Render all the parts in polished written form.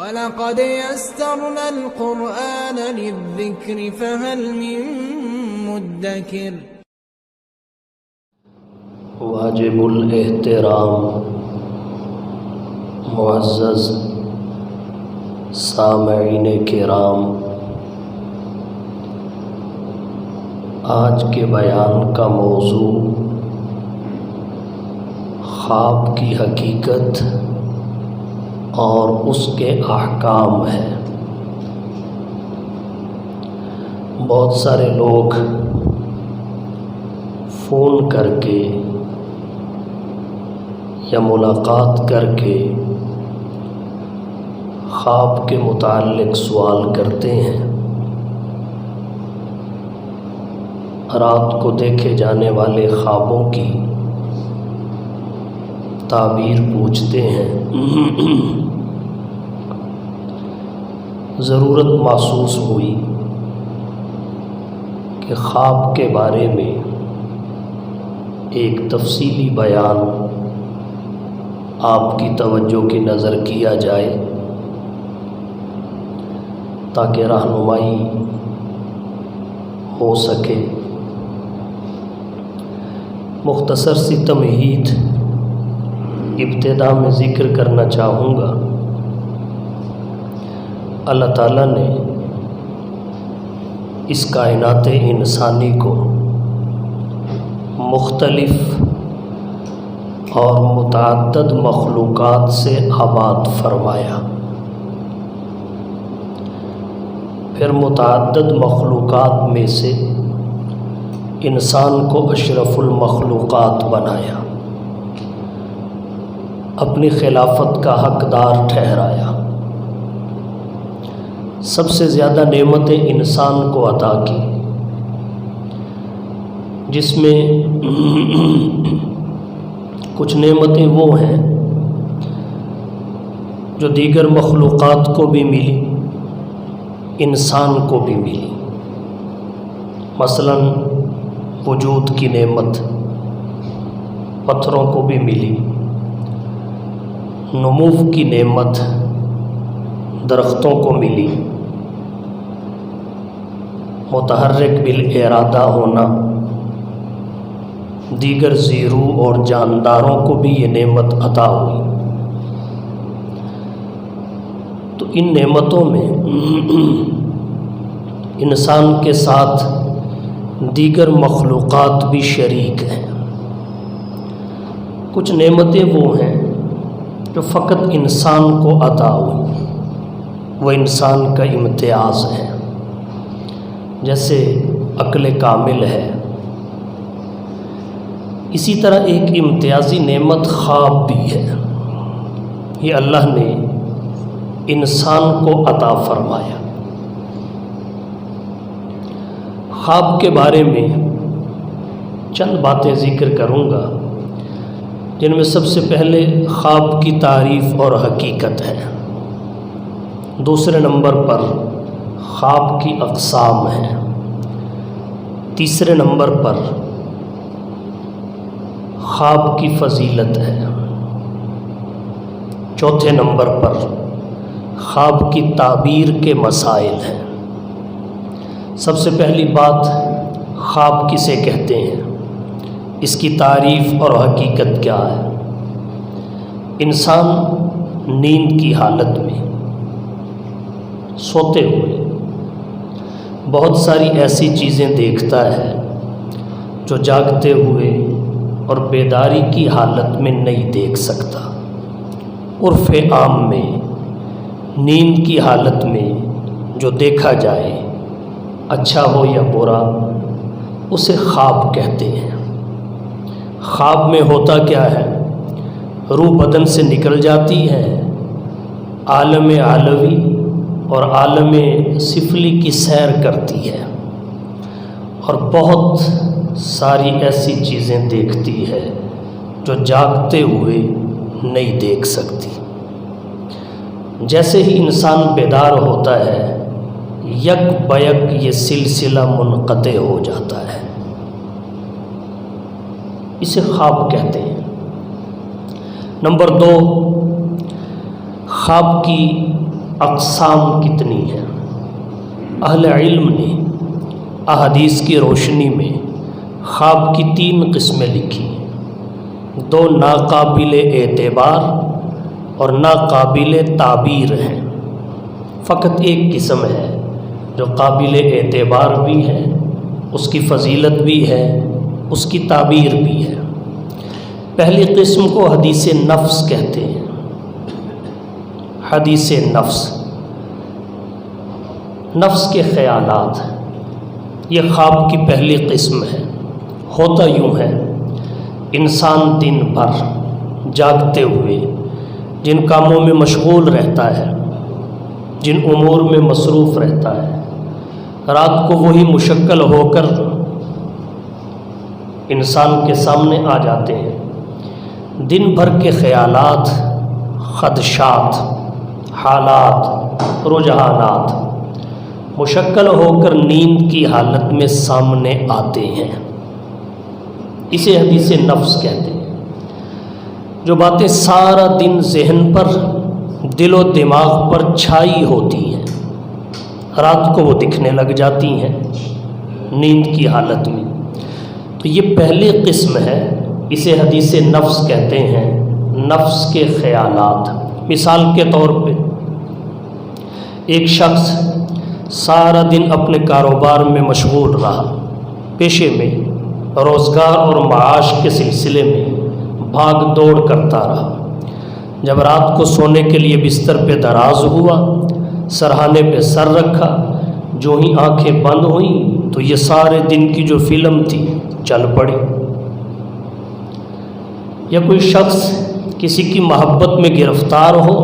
وَلَقَدْ يَسَّرْنَا الْقُرْآنَ لِلذِّكْرِ فَهَلْ مِن مُّدَّكِرٍ۔ واجب الاحترام معزز سامعین کرام، آج کے بیان کا موضوع خواب کی حقیقت اور اس کے احکام ہے۔ بہت سارے لوگ فون کر کے یا ملاقات کر کے خواب کے متعلق سوال کرتے ہیں، رات کو دیکھے جانے والے خوابوں کی تعبیر پوچھتے ہیں۔ ضرورت محسوس ہوئی کہ خواب کے بارے میں ایک تفصیلی بیان آپ کی توجہ کی نظر کیا جائے تاکہ رہنمائی ہو سکے۔ مختصر سی تمہید ابتدا میں ذکر کرنا چاہوں گا۔ اللہ تعالیٰ نے اس کائنات انسانی کو مختلف اور متعدد مخلوقات سے آباد فرمایا، پھر متعدد مخلوقات میں سے انسان کو اشرف المخلوقات بنایا، اپنی خلافت کا حقدار ٹھہرایا، سب سے زیادہ نعمتیں انسان کو عطا کی، جس میں کچھ نعمتیں وہ ہیں جو دیگر مخلوقات کو بھی ملی، انسان کو بھی ملی۔ مثلا وجود کی نعمت پتھروں کو بھی ملی، نمو کی نعمت درختوں کو ملی، متحرک بالارادہ ہونا دیگر زیرو اور جانداروں کو بھی یہ نعمت عطا ہوئی۔ تو ان نعمتوں میں انسان کے ساتھ دیگر مخلوقات بھی شریک ہیں۔ کچھ نعمتیں وہ ہیں جو فقط انسان کو عطا ہوئی، وہ انسان کا امتیاز ہے، جیسے عقل کامل ہے۔ اسی طرح ایک امتیازی نعمت خواب بھی ہے، یہ اللہ نے انسان کو عطا فرمایا۔ خواب کے بارے میں چند باتیں ذکر کروں گا، جن میں سب سے پہلے خواب کی تعریف اور حقیقت ہے، دوسرے نمبر پر خواب کی اقسام ہیں، تیسرے نمبر پر خواب کی فضیلت ہے، چوتھے نمبر پر خواب کی تعبیر کے مسائل ہیں۔ سب سے پہلی بات، خواب کسے کہتے ہیں، اس کی تعریف اور حقیقت کیا ہے۔ انسان نیند کی حالت میں سوتے ہوئے بہت ساری ایسی چیزیں دیکھتا ہے جو جاگتے ہوئے اور بیداری کی حالت میں نہیں دیکھ سکتا۔ عرف عام میں نیند کی حالت میں جو دیکھا جائے، اچھا ہو یا برا، اسے خواب کہتے ہیں۔ خواب میں ہوتا کیا ہے، روح بدن سے نکل جاتی ہے، عالم علوی اور عالم سفلی کی سیر کرتی ہے اور بہت ساری ایسی چیزیں دیکھتی ہے جو جاگتے ہوئے نہیں دیکھ سکتی۔ جیسے ہی انسان بیدار ہوتا ہے، یک بیک یہ سلسلہ منقطع ہو جاتا ہے، اسے خواب کہتے ہیں۔ نمبر 2، خواب کی اقسام کتنی ہیں۔ اہل علم نے احادیث کی روشنی میں خواب کی 3 قسمیں لکھی، 2 ناقابل اعتبار اور ناقابل تعبیر ہیں، فقط ایک قسم ہے جو قابل اعتبار بھی ہے، اس کی فضیلت بھی ہے، اس کی تعبیر بھی ہے۔ پہلی قسم کو حدیث نفس کہتے ہیں۔ حدیث نفس، نفس کے خیالات، یہ خواب کی پہلی قسم ہے۔ ہوتا یوں ہے، انسان دن بھر جاگتے ہوئے جن کاموں میں مشغول رہتا ہے، جن امور میں مصروف رہتا ہے، رات کو وہی مشکل ہو کر انسان کے سامنے آ جاتے ہیں۔ دن بھر کے خیالات، خدشات، حالات، رجحانات مشکل ہو کر نیند کی حالت میں سامنے آتے ہیں، اسے حدیث نفس کہتے ہیں۔ جو باتیں سارا دن ذہن پر، دل و دماغ پر چھائی ہوتی ہیں، رات کو وہ دکھنے لگ جاتی ہیں نیند کی حالت میں، تو یہ پہلی قسم ہے، اسے حدیث نفس کہتے ہیں۔ نفس کے خیالات، مثال کے طور پہ ایک شخص سارا دن اپنے کاروبار میں مشغول رہا، پیشے میں، روزگار اور معاش کے سلسلے میں بھاگ دوڑ کرتا رہا۔ جب رات کو سونے کے لیے بستر پہ دراز ہوا، سرہانے پہ سر رکھا، جو ہی آنکھیں بند ہوئیں تو یہ سارے دن کی جو فلم تھی چل پڑی۔ یا کوئی شخص کسی کی محبت میں گرفتار ہو،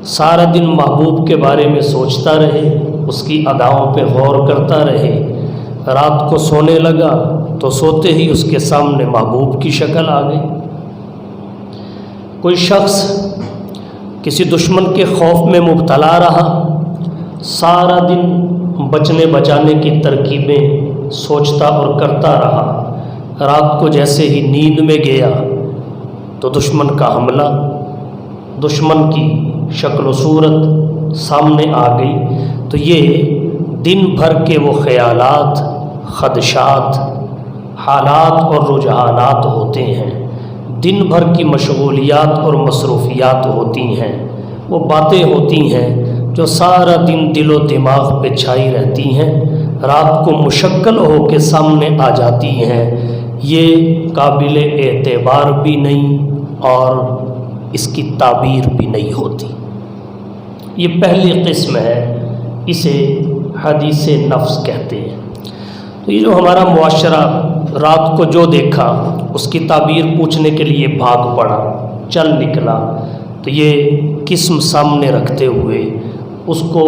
سارا دن محبوب کے بارے میں سوچتا رہے، اس کی اداؤں پہ غور کرتا رہے، رات کو سونے لگا تو سوتے ہی اس کے سامنے محبوب کی شکل آ گئی۔ کوئی شخص کسی دشمن کے خوف میں مبتلا رہا، سارا دن بچنے بچانے کی ترکیبیں سوچتا اور کرتا رہا، رات کو جیسے ہی نیند میں گیا تو دشمن کا حملہ، دشمن کی شکل و صورت سامنے آ گئی، تو یہ دن بھر کے وہ خیالات، خدشات، حالات اور رجحانات ہوتے ہیں، دن بھر کی مشغولیات اور مصروفیات ہوتی ہیں، وہ باتیں ہوتی ہیں جو سارا دن دل و دماغ پہ چھائی رہتی ہیں، رات کو مشکل ہو کے سامنے آ جاتی ہیں، یہ قابل اعتبار بھی نہیں اور اس کی تعبیر بھی نہیں ہوتی۔ یہ پہلی قسم ہے، اسے حدیث نفس کہتے ہیں۔ تو یہ جو ہمارا معاشرہ رات کو جو دیکھا اس کی تعبیر پوچھنے کے لیے بھاگ پڑا، چل نکلا، تو یہ قسم سامنے رکھتے ہوئے اس کو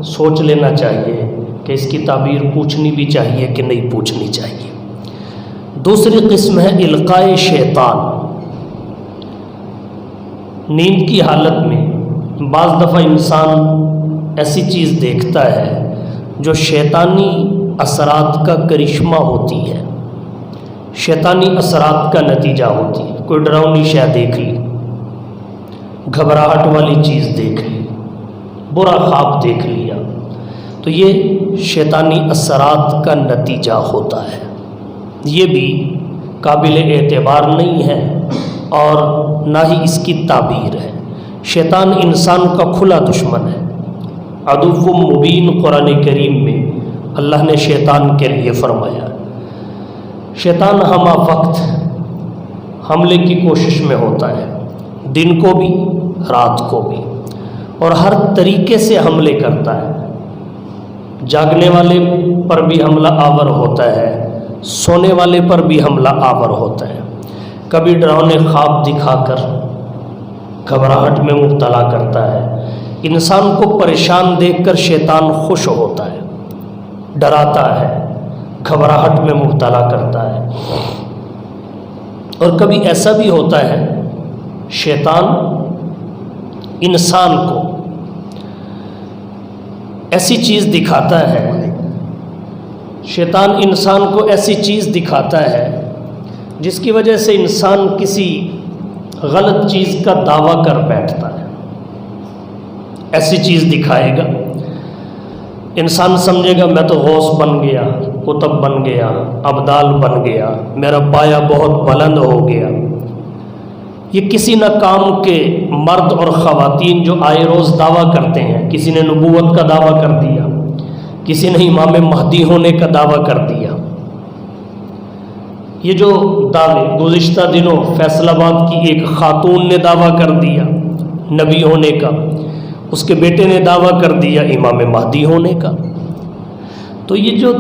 سوچ لینا چاہیے کہ اس کی تعبیر پوچھنی بھی چاہیے کہ نہیں پوچھنی چاہیے۔ دوسری قسم ہے القائے شیطان۔ نیند کی حالت میں بعض دفعہ انسان ایسی چیز دیکھتا ہے جو شیطانی اثرات کا کرشمہ ہوتی ہے، شیطانی اثرات کا نتیجہ ہوتی ہے۔ کوئی ڈراؤنی شے دیکھ لی، گھبراہٹ والی چیز دیکھ لی، برا خواب دیکھ لیا، تو یہ شیطانی اثرات کا نتیجہ ہوتا ہے، یہ بھی قابل اعتبار نہیں ہے اور نہ ہی اس کی تعبیر ہے۔ شیطان انسان کا کھلا دشمن ہے، عدو مبین۔ قرآن کریم میں اللہ نے شیطان کے لیے فرمایا، شیطان ہمہ وقت حملے کی کوشش میں ہوتا ہے، دن کو بھی رات کو بھی، اور ہر طریقے سے حملے کرتا ہے۔ جاگنے والے پر بھی حملہ آور ہوتا ہے، سونے والے پر بھی حملہ آور ہوتا ہے۔ کبھی ڈراؤنے خواب دکھا کر گھبراہٹ میں مبتلا کرتا ہے۔ انسان کو پریشان دیکھ کر شیطان خوش ہوتا ہے، ڈراتا ہے، گھبراہٹ میں مبتلا کرتا ہے۔ اور کبھی ایسا بھی ہوتا ہے شیطان انسان کو ایسی چیز دکھاتا ہے، شیطان انسان کو ایسی چیز دکھاتا ہے جس کی وجہ سے انسان کسی غلط چیز کا دعویٰ کر بیٹھتا ہے، ایسی چیز دکھائے گا، انسان سمجھے گا میں تو غوث بن گیا، قطب بن گیا، ابدال بن گیا، میرا پایا بہت بلند ہو گیا۔ یہ کسی نہ کام کے مرد اور خواتین جو آئے روز دعویٰ کرتے ہیں، کسی نے نبوت کا دعویٰ کر دیا، کسی نے امام مہدی ہونے کا دعویٰ کر دیا۔ یہ جو دعوے گزشتہ دنوں فیصل آباد کی ایک خاتون نے دعویٰ کر دیا نبی ہونے کا، اس کے بیٹے نے دعویٰ کر دیا امام مہدی ہونے کا۔ تو یہ جو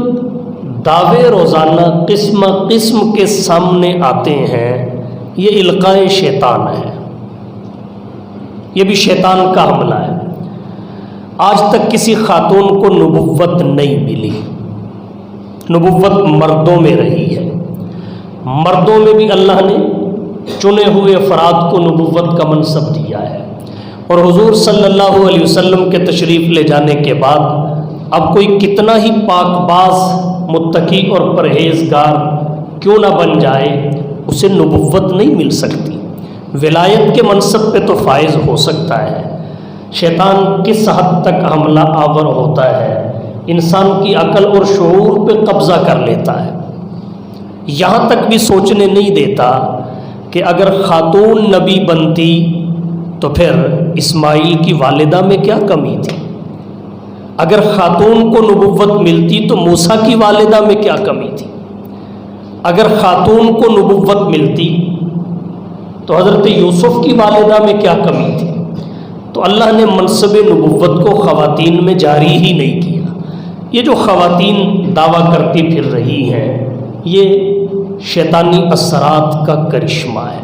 دعوے روزانہ قسم قسم کے سامنے آتے ہیں، یہ القائے شیطان ہے، یہ بھی شیطان کا حملہ ہے۔ آج تک کسی خاتون کو نبوت نہیں ملی، نبوت مردوں میں رہی ہے، مردوں میں بھی اللہ نے چنے ہوئے افراد کو نبوت کا منصب دیا ہے۔ اور حضور صلی اللہ علیہ وسلم کے تشریف لے جانے کے بعد اب کوئی کتنا ہی پاک باز، متقی اور پرہیزگار کیوں نہ بن جائے، اسے نبوت نہیں مل سکتی۔ ولایت کے منصب پہ تو فائز ہو سکتا ہے۔ شیطان کس حد تک حملہ آور ہوتا ہے، انسان کی عقل اور شعور پہ قبضہ کر لیتا ہے، یہاں تک بھی سوچنے نہیں دیتا کہ اگر خاتون نبی بنتی تو پھر اسماعیل کی والدہ میں کیا کمی تھی، اگر خاتون کو نبوت ملتی تو موسیٰ کی والدہ میں کیا کمی تھی، اگر خاتون کو نبوت ملتی تو حضرت یوسف کی والدہ میں کیا کمی تھی۔ تو اللہ نے منصب نبوت کو خواتین میں جاری ہی نہیں کیا۔ یہ جو خواتین دعویٰ کرتی پھر رہی ہیں، یہ شیطانی اثرات کا کرشمہ ہے۔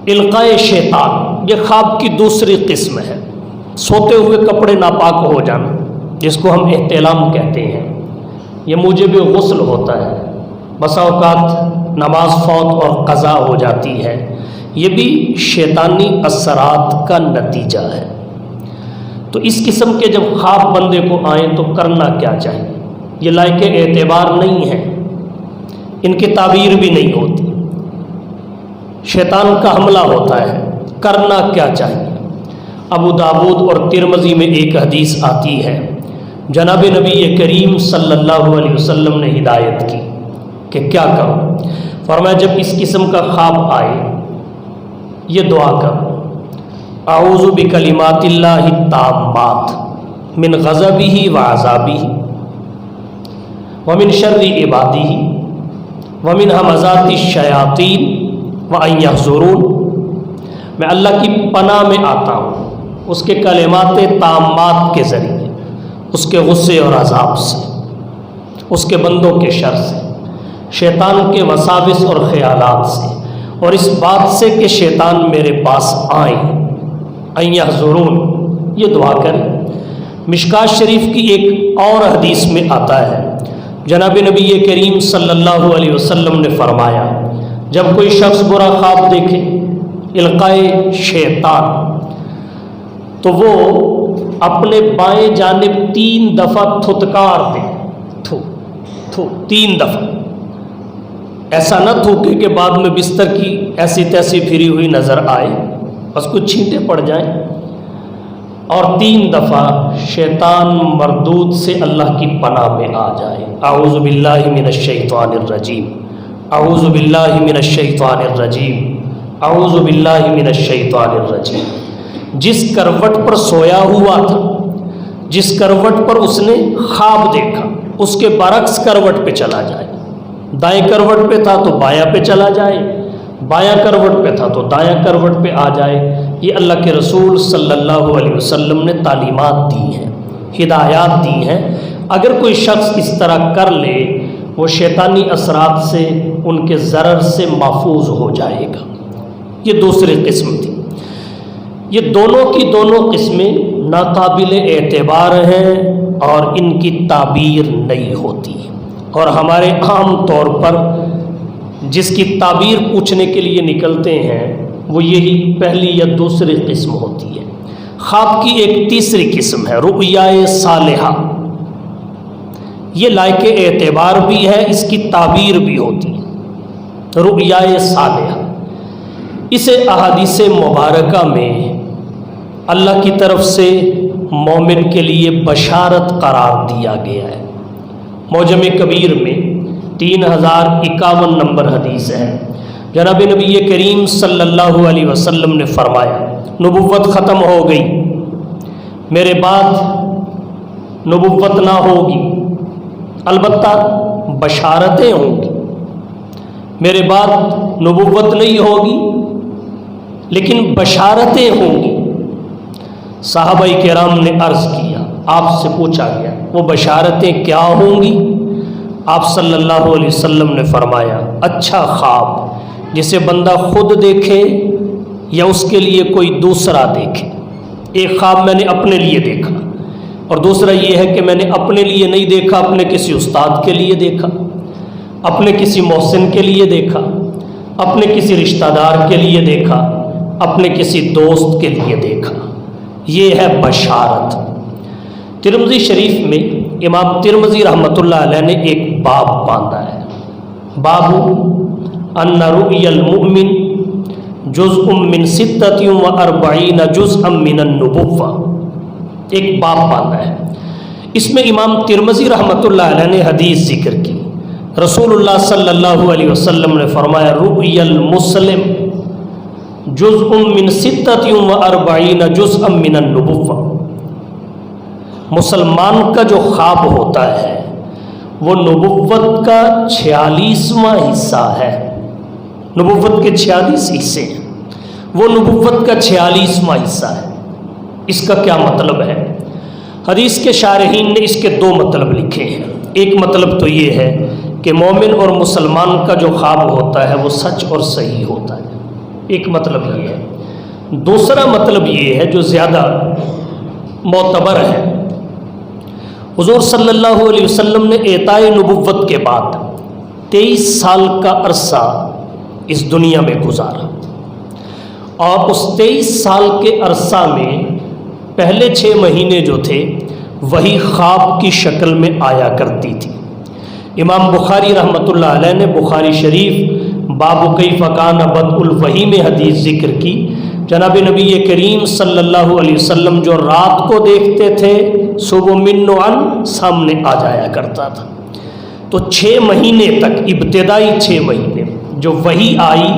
القائے شیطان یہ خواب کی دوسری قسم ہے، سوتے ہوئے کپڑے ناپاک ہو جانا، جس کو ہم احتلام کہتے ہیں، یہ موجب غسل ہوتا ہے، بسا اوقات نماز فوت اور قضا ہو جاتی ہے، یہ بھی شیطانی اثرات کا نتیجہ ہے۔ تو اس قسم کے جب خواب بندے کو آئیں تو کرنا کیا چاہیے؟ یہ لائق اعتبار نہیں ہے، ان کی تعبیر بھی نہیں ہوتی، شیطان کا حملہ ہوتا ہے۔ کرنا کیا چاہیے؟ ابو داود اور ترمذی میں ایک حدیث آتی ہے، جناب نبی کریم صلی اللہ علیہ وسلم نے ہدایت کی کہ کیا کرو۔ فرمایا جب اس قسم کا خواب آئے یہ دعا کرو، اعوذ بکلمات اللہ التامات من غضبہ وعذابہ ومن شر عبادہ ومن ہمزات الشیاطین وان یحضرون، میں اللہ کی پناہ میں آتا ہوں اس کے کلمات تامات کے ذریعے، اس کے غصے اور عذاب سے، اس کے بندوں کے شر سے، شیطان کے وساوس اور خیالات سے، اور اس بات سے کہ شیطان میرے پاس آئیں، ان یحضرون، یہ دعا کریں۔ مشکات شریف کی ایک اور حدیث میں آتا ہے، جناب نبی کریم صلی اللہ علیہ وسلم نے فرمایا جب کوئی شخص برا خواب دیکھے، القائے شیطان، تو وہ اپنے بائیں جانب 3 دفعہ تھتکار دے، تھو تھو 3 دفعہ، ایسا نہ تھوکے کہ بعد میں بستر کی ایسی تیسی پھری ہوئی نظر آئے، بس کچھ چھینٹے پڑ جائیں، اور 3 دفعہ شیطان مردود سے اللہ کی پناہ میں آ جائے، اعوذ باللہ من الشیطان الرجیم، اعوذ باللہ من الشیطان الرجیم، اعوذ باللہ من الشیطان الرجیم۔ جس کروٹ پر سویا ہوا تھا، جس کروٹ پر اس نے خواب دیکھا، اس کے برعکس کروٹ پہ چلا جائے، دائیں کروٹ پہ تھا تو بایاں پہ چلا جائے، بایاں کروٹ پہ تھا تو دایاں کروٹ پہ آ جائے۔ یہ اللہ کے رسول صلی اللہ علیہ وسلم نے تعلیمات دی ہیں، ہدایات دی ہیں۔ اگر کوئی شخص اس طرح کر لے وہ شیطانی اثرات سے، ان کے ضرر سے محفوظ ہو جائے گا۔ یہ دوسری قسم تھی۔ یہ دونوں کی دونوں قسمیں ناقابل اعتبار ہیں اور ان کی تعبیر نہیں ہوتی، اور ہمارے عام طور پر جس کی تعبیر پوچھنے کے لیے نکلتے ہیں وہ یہی پہلی یا دوسری قسم ہوتی ہے۔ خواب کی ایک تیسری قسم ہے رؤیائے صالحہ، یہ لائق اعتبار بھی ہے، اس کی تعبیر بھی ہوتی ہے۔ رؤیائے صالحہ اسے احادیث مبارکہ میں اللہ کی طرف سے مومن کے لیے بشارت قرار دیا گیا ہے۔ معجم کبیر میں 3051 نمبر حدیث ہے، جناب نبی کریم صلی اللہ علیہ وسلم نے فرمایا نبوت ختم ہو گئی، میرے بعد نبوت نہ ہوگی، البتہ بشارتیں ہوں گی۔ میرے بعد نبوت نہیں ہوگی لیکن بشارتیں ہوں گی۔ صحابہ کرام نے عرض کیا، آپ سے پوچھا گیا وہ بشارتیں کیا ہوں گی؟ آپ صلی اللہ علیہ وسلم نے فرمایا اچھا خواب جسے بندہ خود دیکھے یا اس کے لیے کوئی دوسرا دیکھے۔ ایک خواب میں نے اپنے لیے دیکھا اور دوسرا یہ ہے کہ میں نے اپنے لیے نہیں دیکھا، اپنے کسی استاد کے لیے دیکھا، اپنے کسی محسن کے لیے دیکھا، اپنے کسی رشتہ دار کے لیے دیکھا، اپنے کسی دوست کے لیے دیکھا۔ یہ ہے بشارت۔ ترمذی شریف میں امام ترمذی رحمۃ اللہ علیہ نے ایک باب باندھا ہے، باب ان رؤی المؤمن جزء من 46 جزءا من النبوہ، ایک باب باندھا ہے۔ اس میں امام ترمذی رحمۃ اللہ علیہ نے حدیث ذکر کی، رسول اللہ صلی اللہ علیہ وسلم نے فرمایا رؤی المسلم جزء من 46 جزءا من النبوہ، مسلمان کا جو خواب ہوتا ہے وہ نبوت کا 46واں حصہ ہے۔ نبوت کے 46 حصے ہیں، وہ نبوت کا 46واں حصہ ہے۔ اس کا کیا مطلب ہے؟ حدیث کے شارحین نے اس کے دو مطلب لکھے ہیں۔ ایک مطلب تو یہ ہے کہ مومن اور مسلمان کا جو خواب ہوتا ہے وہ سچ اور صحیح ہوتا ہے، ایک مطلب یہ ہے۔ دوسرا مطلب یہ ہے جو زیادہ معتبر ہے، حضور صلی اللہ علیہ وسلم نے اعطاء نبوت کے بعد 23 سال کا عرصہ اس دنیا میں گزارا، اور اس 23 سال کے عرصہ میں پہلے 6 مہینے جو تھے وہی خواب کی شکل میں آیا کرتی تھی۔ امام بخاری رحمۃ اللہ علیہ نے بخاری شریف باب کیف کان بدء الوحی میں حدیث ذکر کی، جناب نبی کریم صلی اللہ علیہ وسلم جو رات کو دیکھتے تھے صبح من و عن سامنے آ جایا کرتا تھا۔ تو 6 مہینے تک، ابتدائی 6 مہینے جو وحی آئی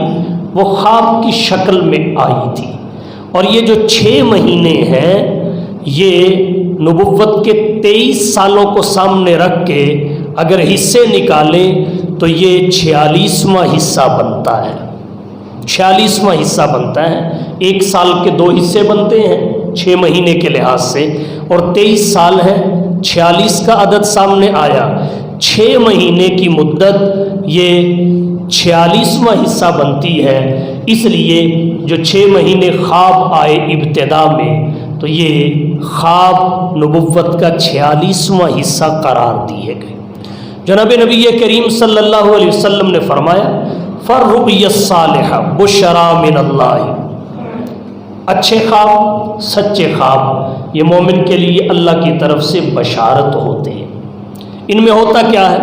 وہ خواب کی شکل میں آئی تھی، اور یہ جو 6 مہینے ہیں یہ نبوت کے 23 سالوں کو سامنے رکھ کے اگر حصے نکالیں تو یہ 46واں حصہ بنتا ہے۔ 46واں حصہ بنتا ہے۔ ایک سال کے 2 حصے بنتے ہیں 6 مہینے کے لحاظ سے، اور 23 سال ہے، 46 کا عدد سامنے آیا، 6 مہینے کی مدت یہ 46واں حصہ بنتی ہے۔ اس لیے جو 6 مہینے خواب آئے ابتدا میں تو یہ خواب نبوت کا 46واں حصہ قرار دیے گئے۔ جناب نبی کریم صلی اللہ علیہ وسلم نے فرمایا فالرؤیا الصالحہ بشرا من اللہ، اچھے خواب، سچے خواب یہ مومن کے لیے اللہ کی طرف سے بشارت ہوتے ہیں۔ ان میں ہوتا کیا ہے؟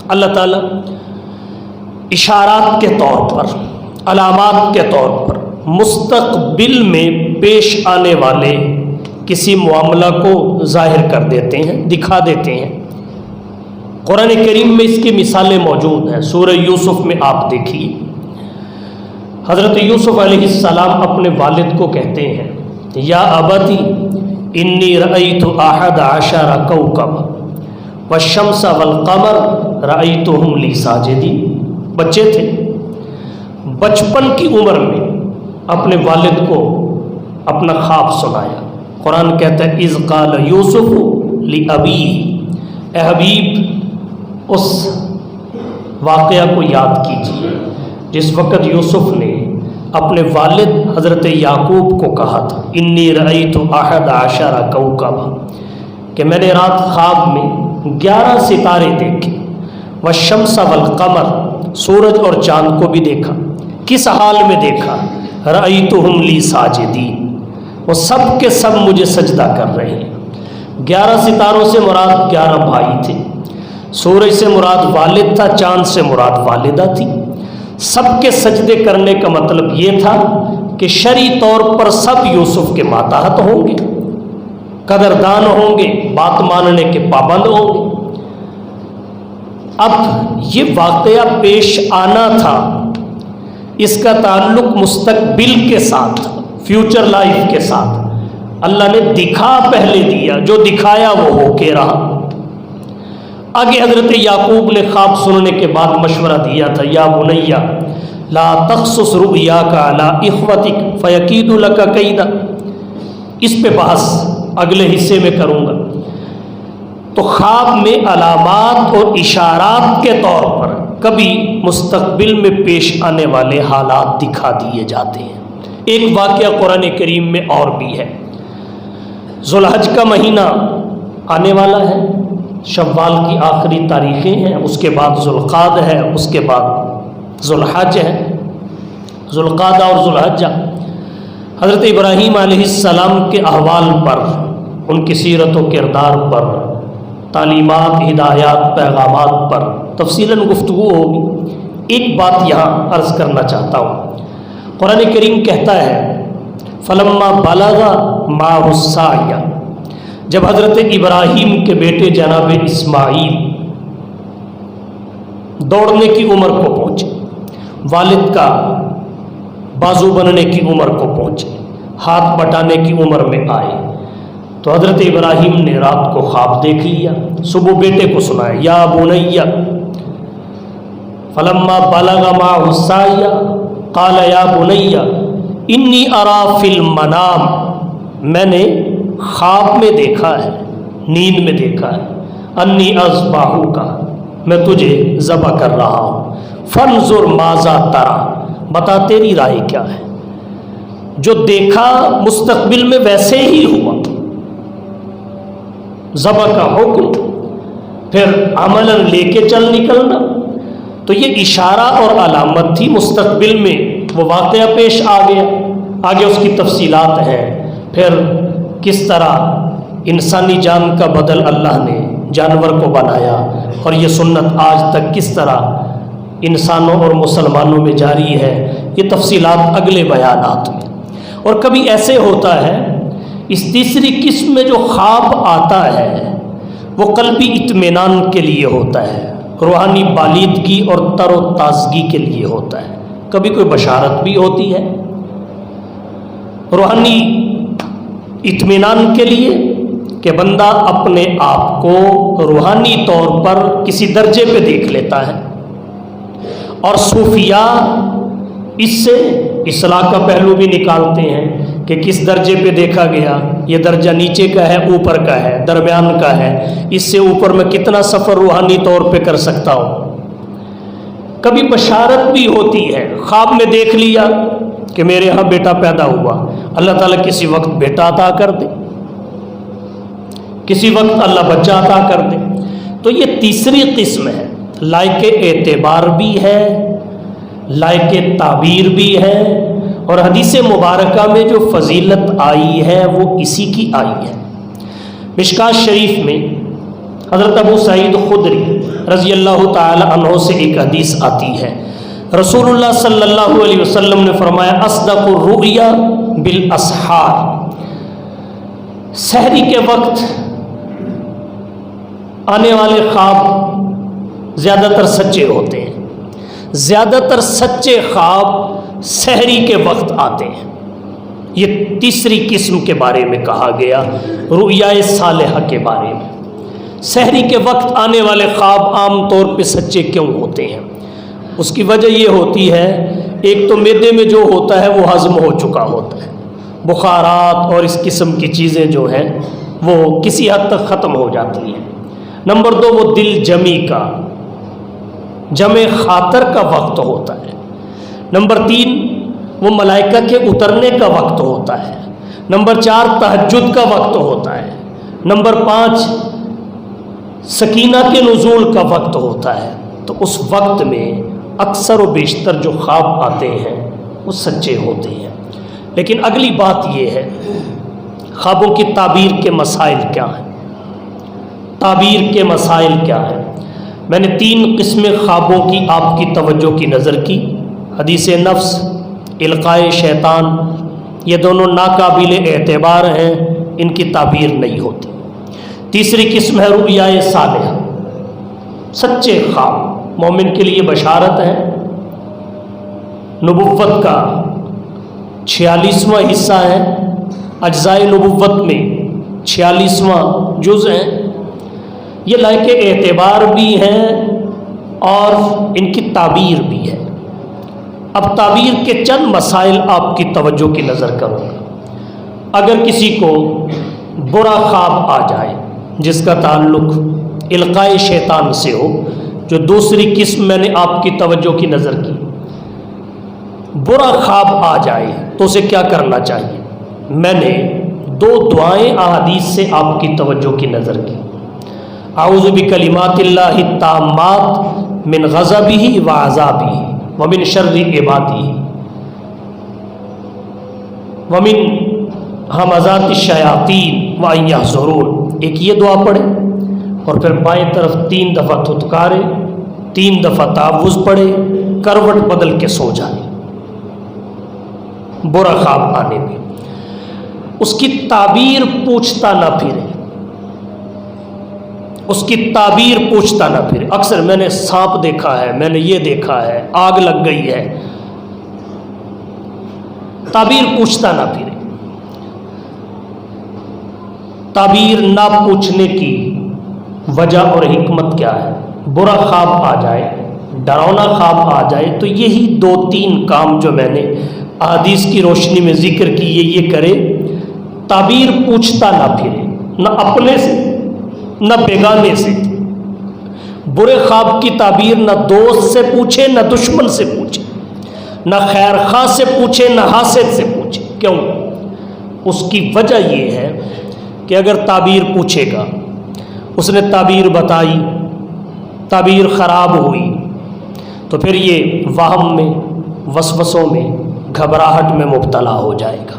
اللہ تعالیٰ اشارات کے طور پر، علامات کے طور پر مستقبل میں پیش آنے والے کسی معاملہ کو ظاہر کر دیتے ہیں، دکھا دیتے ہیں۔ قرآن کریم میں اس کی مثالیں موجود ہیں۔ سورہ یوسف میں آپ دیکھیے، حضرت یوسف علیہ السلام اپنے والد کو کہتے ہیں یا ابتی انی رأیت احد عشر کوکبا والشمس والقمر رأیتہم لی ساجدین۔ بچے تھے، بچپن کی عمر میں اپنے والد کو اپنا خواب سنایا۔ قرآن کہتا ہے اذ قال یوسف لأبیہ، اے حبیب اس واقعہ کو یاد کیجیے جس وقت یوسف نے اپنے والد حضرت یعقوب کو کہا تھا انی رأیت احد عشر کوکبا، کہ میں نے رات خواب میں 11 ستارے دیکھے، والشمس والقمر، سورج اور چاند کو بھی دیکھا۔ کس حال میں دیکھا؟ رأیتہم لی ساجدین، وہ سب کے سب مجھے سجدہ کر رہے ہیں۔ 11 ستاروں سے مراد 11 بھائی تھے، سورج سے مراد والد تھا، چاند سے مراد والدہ تھی۔ سب کے سجدے کرنے کا مطلب یہ تھا کہ کہ شرعی طور پر سب یوسف کے ماتحت ہوں گے، قدردان ہوں گے، بات ماننے کے پابند ہوں گے۔ اب یہ واقعہ پیش آنا تھا، اس کا تعلق مستقبل کے ساتھ، فیوچر لائف کے ساتھ۔ اللہ نے دکھا پہلے دیا، جو دکھایا وہ ہو کے رہا۔ آگے حضرت یعقوب نے خواب سننے کے بعد مشورہ دیا تھا، یا بنیا لا تقصص رؤیاک علی اخوتک فیکیدوا لک کیدا۔ اس پہ بحث اگلے حصے میں کروں گا۔ تو خواب میں علامات اور اشارات کے طور پر کبھی مستقبل میں پیش آنے والے حالات دکھا دیے جاتے ہیں۔ ایک واقعہ قرآن کریم میں اور بھی ہے۔ ذوالحج کا مہینہ آنے والا ہے، شوال کی آخری تاریخیں ہیں، اس کے بعد ذوالقعدہ ہے، اس کے بعد ذوالحج ہے۔ ذوالقعدہ اور ذوالحجہ حضرت ابراہیم علیہ السلام کے احوال پر، ان کی سیرت و کردار پر، تعلیمات، ہدایات، پیغامات پر تفصیلاً گفتگو ہوگی۔ ایک بات یہاں عرض کرنا چاہتا ہوں۔ قرآن کریم کہتا ہے فلما بلغ معہ السعی، جب حضرت ابراہیم کے بیٹے جناب اسماعیل دوڑنے کی عمر کو پہنچے، والد کا بازو بننے کی عمر کو پہنچے، ہاتھ بٹانے کی عمر میں آئے، تو حضرت ابراہیم نے رات کو خواب دیکھ لیا، صبح بیٹے کو سنایا، یا بنی فلما بلغ معہ السعی قال یا بنی انی اری فی المنام، میں نے خواب میں دیکھا ہے، نیند میں دیکھا ہے، انی اذبحک، میں تجھے ذبح کر رہا ہوں، فانظر ماذا تری، بتا تیری رائے کیا ہے۔ جو دیکھا مستقبل میں ویسے ہی ہوا، ذبح کا حکم، پھر عملاً لے کے چل نکلنا، تو یہ اشارہ اور علامت تھی۔ مستقبل میں وہ واقعہ پیش آ گیا، آگے اس کی تفصیلات ہیں، پھر کس طرح انسانی جان کا بدل اللہ نے جانور کو بنایا، اور یہ سنت آج تک کس طرح انسانوں اور مسلمانوں میں جاری ہے، یہ تفصیلات اگلے بیانات میں۔ اور کبھی ایسے ہوتا ہے، اس تیسری قسم میں جو خواب آتا ہے وہ قلبی اطمینان کے لیے ہوتا ہے، روحانی بالیدگی اور تر و تازگی کے لیے ہوتا ہے۔ کبھی کوئی بشارت بھی ہوتی ہے روحانی اطمینان کے لیے، کہ بندہ اپنے آپ کو روحانی طور پر کسی درجے پہ دیکھ لیتا ہے، اور صوفیاء اس سے اصلاح کا پہلو بھی نکالتے ہیں کہ کس درجے پہ دیکھا گیا، یہ درجہ نیچے کا ہے، اوپر کا ہے، درمیان کا ہے، اس سے اوپر میں کتنا سفر روحانی طور پہ کر سکتا ہوں۔ کبھی بشارت بھی ہوتی ہے، خواب میں دیکھ لیا کہ میرے ہاں بیٹا پیدا ہوا، اللہ تعالیٰ کسی وقت بیٹا عطا کر دے، کسی وقت اللہ بچہ عطا کر دے۔ تو یہ تیسری قسم ہے، لائق اعتبار بھی ہے، لائق تعبیر بھی ہے، اور حدیث مبارکہ میں جو فضیلت آئی ہے وہ اسی کی آئی ہے۔ مشکات شریف میں حضرت ابو سعید خدری رضی اللہ تعالی عنہ سے ایک حدیث آتی ہے، رسول اللہ صلی اللہ علیہ وسلم نے فرمایا اصدق الرؤیا بالاسحار، سحری کے وقت آنے والے خواب زیادہ تر سچے ہوتے ہیں، زیادہ تر سچے خواب سحری کے وقت آتے ہیں۔ یہ تیسری قسم کے بارے میں کہا گیا، رؤیا صالحہ کے بارے میں۔ سحری کے وقت آنے والے خواب عام طور پہ سچے کیوں ہوتے ہیں؟ اس کی وجہ یہ ہوتی ہے، ایک تو معدے میں جو ہوتا ہے وہ ہضم ہو چکا ہوتا ہے، بخارات اور اس قسم کی چیزیں جو ہیں وہ کسی حد تک ختم ہو جاتی ہیں۔ نمبر دو، وہ دل جمی کا، جمع خاطر کا وقت ہوتا ہے۔ نمبر تین، وہ ملائکہ کے اترنے کا وقت ہوتا ہے۔ نمبر چار، تہجد کا وقت ہوتا ہے۔ نمبر پانچ، سکینہ کے نزول کا وقت ہوتا ہے۔ تو اس وقت میں اکثر و بیشتر جو خواب آتے ہیں وہ سچے ہوتے ہیں۔ لیکن اگلی بات یہ ہے، خوابوں کی تعبیر کے مسائل کیا ہیں؟ تعبیر کے مسائل کیا ہیں؟ میں نے 3 قسمیں خوابوں کی آپ کی توجہ کی نظر کی، حدیث نفس، القاء شیطان یہ دونوں ناقابل اعتبار ہیں، ان کی تعبیر نہیں ہوتی۔ تیسری قسم ہے رؤیا صالحہ، سچے خواب، مومن کے لیے بشارت ہے۔ نبوت کا 46واں حصہ ہے، اجزائے نبوت میں 46واں جز ہیں، یہ لائق اعتبار بھی ہیں اور ان کی تعبیر بھی ہے۔ اب تعبیر کے چند مسائل آپ کی توجہ کی نظر کروں گا۔ اگر کسی کو برا خواب آ جائے جس کا تعلق القائے شیطان سے ہو، جو دوسری قسم میں نے آپ کی توجہ کی نظر کی، برا خواب آ جائے تو اسے کیا کرنا چاہیے؟ میں نے 2 دعائیں احادیث سے آپ کی توجہ کی نظر کی۔ اعوذ بکلمات اللہ التامات من غضبہ وعذابہ ومن شر عبادہ ومن ہمزات الشیاطین وان یحضرون، ایک یہ دعا پڑھیں اور پھر بائیں طرف 3 دفعہ تھتکارے، 3 دفعہ تعوذ پڑھے، کروٹ بدل کے سو جائے برا خواب آنے میں۔ اس کی تعبیر پوچھتا نہ پھرے، اس کی تعبیر پوچھتا نہ پھرے۔ اکثر میں نے سانپ دیکھا ہے، میں نے یہ دیکھا ہے، آگ لگ گئی ہے، تعبیر پوچھتا نہ پھرے۔ تعبیر نہ پوچھنے کی وجہ اور حکمت کیا ہے؟ برا خواب آ جائے، ڈراؤنا خواب آ جائے تو یہی 2-3 کام جو میں نے احادیث کی روشنی میں ذکر کی یہ کرے۔ تعبیر پوچھتا نہ پھرے، نہ اپنے سے نہ بیگانے سے۔ برے خواب کی تعبیر نہ دوست سے پوچھے نہ دشمن سے پوچھے، نہ خیر خواہ سے پوچھے نہ حاسد سے پوچھے۔ کیوں؟ اس کی وجہ یہ ہے کہ اگر تعبیر پوچھے گا، اس نے تعبیر بتائی، تعبیر خراب ہوئی تو پھر یہ وہم میں، وسوسوں میں، گھبراہٹ میں مبتلا ہو جائے گا۔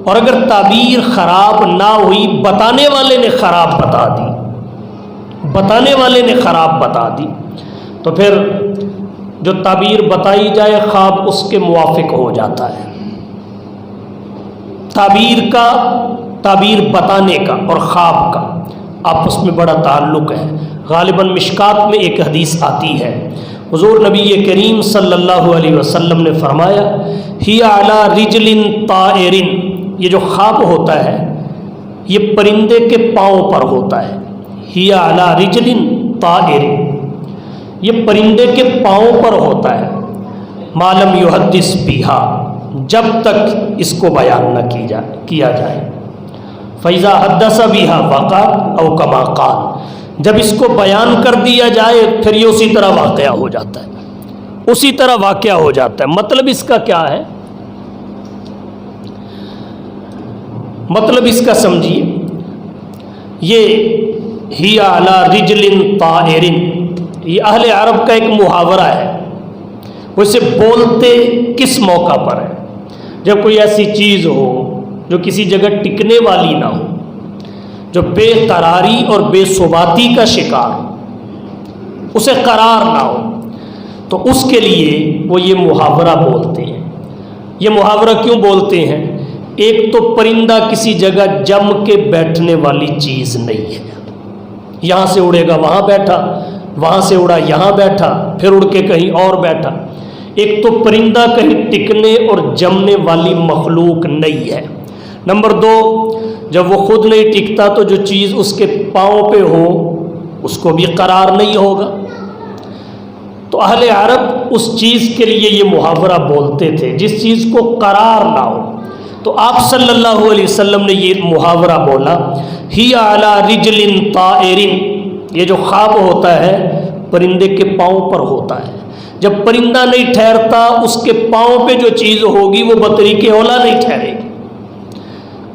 اور اگر تعبیر خراب نہ ہوئی، بتانے والے نے خراب بتا دی، بتانے والے نے خراب بتا دی، تو پھر جو تعبیر بتائی جائے خواب اس کے موافق ہو جاتا ہے۔ تعبیر بتانے کا اور خواب کا آپس میں بڑا تعلق ہے۔ غالباً مشکات میں ایک حدیث آتی ہے، حضور نبی کریم صلی اللہ علیہ وسلم نے فرمایا، ہی علی رجل طائر، یہ جو خواب ہوتا ہے یہ پرندے کے پاؤں پر ہوتا ہے۔ ہی علی رجل طائر، یہ پرندے کے پاؤں پر ہوتا ہے۔ ما لم یحدث بہا، جب تک اس کو بیان نہ کیا جائے۔ فَإِذَا حَدَّثَ بِهَا وَقَعَتْ أَوْ كَمَا قَالَ، جب اس کو بیان کر دیا جائے پھر یہ اسی طرح واقعہ ہو جاتا ہے، اسی طرح واقعہ ہو جاتا ہے۔ مطلب اس کا کیا ہے؟ مطلب اس کا سمجھیے، یہ ہی علی رجل طائر، یہ اہل عرب کا ایک محاورہ ہے۔ وہ اسے بولتے کس موقع پر ہے؟ جب کوئی ایسی چیز ہو جو کسی جگہ ٹکنے والی نہ ہو، جو بے قراری اور بے ثباتی کا شکار ہو، اسے قرار نہ ہو، تو اس کے لیے وہ یہ محاورہ بولتے ہیں۔ یہ محاورہ کیوں بولتے ہیں؟ ایک تو پرندہ کسی جگہ جم کے بیٹھنے والی چیز نہیں ہے، یہاں سے اڑے گا وہاں بیٹھا، وہاں سے اڑا یہاں بیٹھا، پھر اڑ کے کہیں اور بیٹھا۔ ایک تو پرندہ کہیں ٹکنے اور جمنے والی مخلوق نہیں ہے۔ نمبر 2، جب وہ خود نہیں ٹکتا تو جو چیز اس کے پاؤں پہ ہو اس کو بھی قرار نہیں ہوگا۔ تو اہل عرب اس چیز کے لیے یہ محاورہ بولتے تھے جس چیز کو قرار نہ ہو۔ تو آپ صلی اللہ علیہ وسلم نے یہ محاورہ بولا، ہی علی رجل طائر، یہ جو خواب ہوتا ہے پرندے کے پاؤں پر ہوتا ہے۔ جب پرندہ نہیں ٹھہرتا اس کے پاؤں پہ جو چیز ہوگی وہ بطریق اولا نہیں ٹھہرے گی۔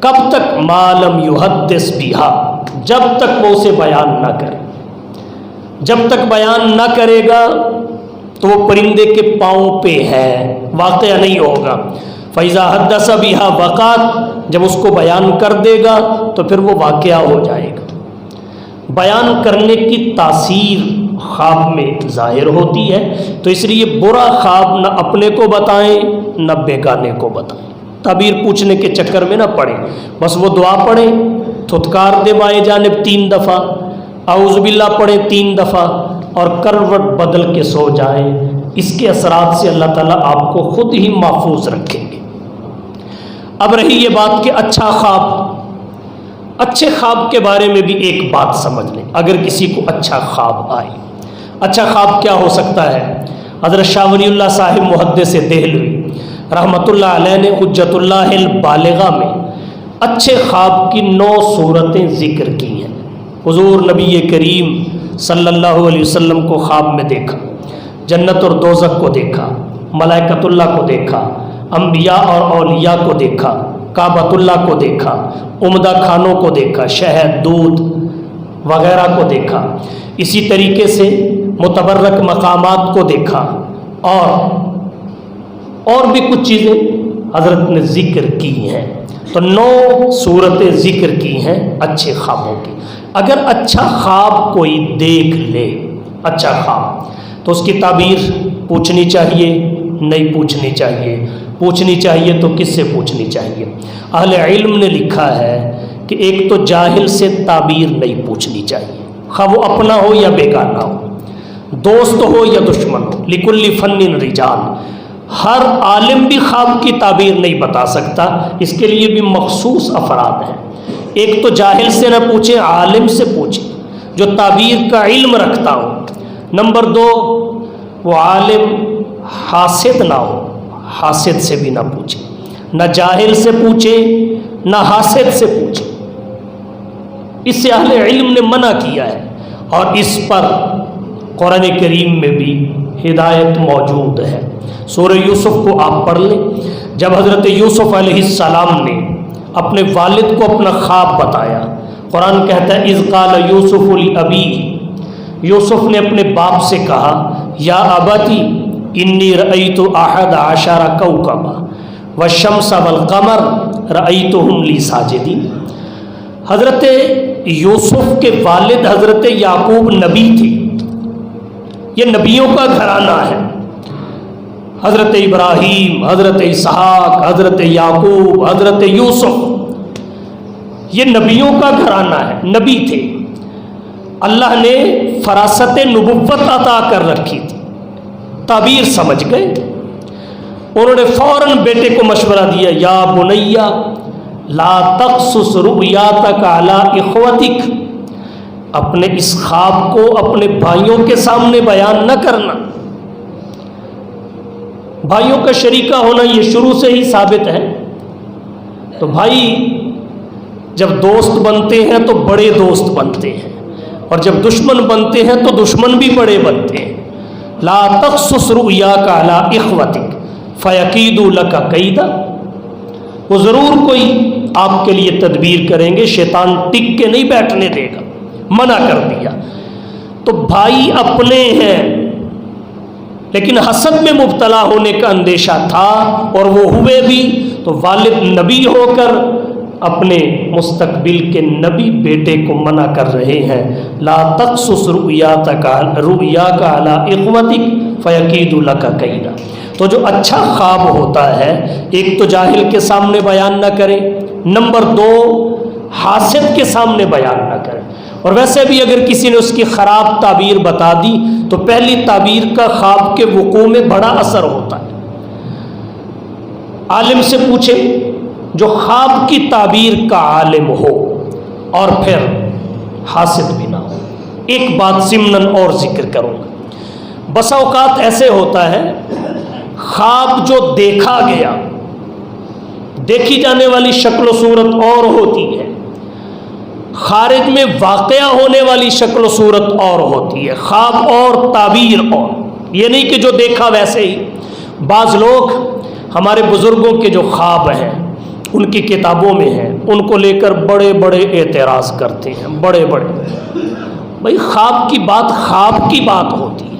کب تک؟ ما لم یحدث بہا، جب تک وہ اسے بیان نہ کرے۔ جب تک بیان نہ کرے گا تو وہ پرندے کے پاؤں پہ ہے، واقعہ نہیں ہوگا۔ فَإِذَا حَدَّثَ بِهَا وَقَعَتْ، جب اس کو بیان کر دے گا تو پھر وہ واقعہ ہو جائے گا۔ بیان کرنے کی تاثیر خواب میں ظاہر ہوتی ہے، تو اس لیے برا خواب نہ اپنے کو بتائیں نہ بیگانے کو بتائیں۔ تعبیر پوچھنے کے چکر میں نہ پڑیں، بس وہ دعا پڑھیں، تھتکار دے بائیں جانب 3 دفعہ، اعوذ باللہ پڑھیں 3 دفعہ اور کروٹ بدل کے سو جائیں۔ اس کے اثرات سے اللہ تعالیٰ آپ کو خود ہی محفوظ رکھیں گے۔ اب رہی یہ بات کہ اچھا خواب، اچھے خواب کے بارے میں بھی ایک بات سمجھ لیں۔ اگر کسی کو اچھا خواب آئے، اچھا خواب کیا ہو سکتا ہے؟ حضرت شاہ ولی اللہ صاحب محدث دہلوی رحمۃ اللہ علیہ نے حجت اللہ البالغہ میں اچھے خواب کی 9 صورتیں ذکر کی ہیں۔ حضور نبی کریم صلی اللہ علیہ وسلم کو خواب میں دیکھا، جنت اور دوزخ کو دیکھا، ملائکۃ اللہ کو دیکھا، انبیاء اور اولیاء کو دیکھا، کعبۃ اللہ کو دیکھا، عمدہ کھانوں کو دیکھا، شہد، دودھ وغیرہ کو دیکھا، اسی طریقے سے متبرک مقامات کو دیکھا، اور بھی کچھ چیزیں حضرت نے ذکر کی ہیں۔ تو 9 صورتیں ذکر کی ہیں اچھے خوابوں کی۔ اگر اچھا خواب کوئی دیکھ لے، اچھا خواب، تو اس کی تعبیر پوچھنی چاہیے؟ نہیں پوچھنی چاہیے۔ پوچھنی چاہیے تو کس سے پوچھنی چاہیے؟ اہل علم نے لکھا ہے کہ ایک تو جاہل سے تعبیر نہیں پوچھنی چاہیے، خواہ وہ اپنا ہو یا بیگانہ ہو، دوست ہو یا دشمن ہو۔ لکل فن رجال، ہر عالم بھی خواب کی تعبیر نہیں بتا سکتا، اس کے لیے بھی مخصوص افراد ہیں۔ ایک تو جاہل سے نہ پوچھیں، عالم سے پوچھیں جو تعبیر کا علم رکھتا ہو۔ نمبر 2، وہ عالم حاسد نہ ہو، حاسد سے بھی نہ پوچھیں، نہ جاہل سے پوچھیں نہ حاسد سے پوچھیں، اس سے اہل علم نے منع کیا ہے، اور اس پر قرآن کریم میں بھی ہدایت موجود ہے۔ سورہ یوسف کو آپ پڑھ لیں، جب حضرت یوسف علیہ السلام نے اپنے والد کو اپنا خواب بتایا، قرآن کہتا ہے اذ قال یوسف لابیہ، یوسف نے اپنے باپ سے کہا یا ابتی انی رأیت احد عشر کوکبا والشمس والقمر رأیتہم لی ساجدین۔ حضرت یوسف کے والد حضرت یعقوب نبی تھے، یہ نبیوں کا گھرانہ ہے۔ حضرت ابراہیم، حضرت اسحاق، حضرت یعقوب، حضرت یوسف، یہ نبیوں کا گھرانہ ہے، نبی تھے۔ اللہ نے فراست نبوت عطا کر رکھی تھی، تعبیر سمجھ گئے۔ انہوں نے فوراً بیٹے کو مشورہ دیا یا بنیا لا تقصص رؤیاتک علی اخوتک، اپنے اس خواب کو اپنے بھائیوں کے سامنے بیان نہ کرنا۔ بھائیوں کا شریکہ ہونا یہ شروع سے ہی ثابت ہے۔ تو بھائی جب دوست بنتے ہیں تو بڑے دوست بنتے ہیں، اور جب دشمن بنتے ہیں تو دشمن بھی بڑے بنتے ہیں۔ لا تقصص رؤیاک علی اخوتک فیکیدوا لک کیدا، وہ ضرور کوئی آپ کے لیے تدبیر کریں گے، شیطان ٹک کے نہیں بیٹھنے دے گا، منع کر دیا۔ تو بھائی اپنے ہیں، لیکن حسد میں مبتلا ہونے کا اندیشہ تھا اور وہ ہوئے بھی، تو والد نبی ہو کر اپنے مستقبل کے نبی بیٹے کو منع کر رہے ہیں لا تقصص رؤیاک علی اخوتک فیکیدوا لک کیدا۔ تو جو اچھا خواب ہوتا ہے، ایک تو جاہل کے سامنے بیان نہ کریں، نمبر 2 حاسد کے سامنے بیان نہ کریں۔ اور ویسے بھی اگر کسی نے اس کی خراب تعبیر بتا دی تو پہلی تعبیر کا خواب کے وقوع میں بڑا اثر ہوتا ہے۔ عالم سے پوچھیں جو خواب کی تعبیر کا عالم ہو، اور پھر حاسد بھی نہ ہو۔ ایک بات ضمناً اور ذکر کروں گا، بسا اوقات ایسے ہوتا ہے خواب جو دیکھا گیا، دیکھی جانے والی شکل و صورت اور ہوتی ہے، خارج میں واقعہ ہونے والی شکل و صورت اور ہوتی ہے، خواب اور تعبیر اور، یہ نہیں کہ جو دیکھا ویسے ہی۔ بعض لوگ ہمارے بزرگوں کے جو خواب ہیں ان کی کتابوں میں ہیں، ان کو لے کر بڑے بڑے اعتراض کرتے ہیں، بڑے بڑے۔ بھائی خواب کی بات ہوتی ہے،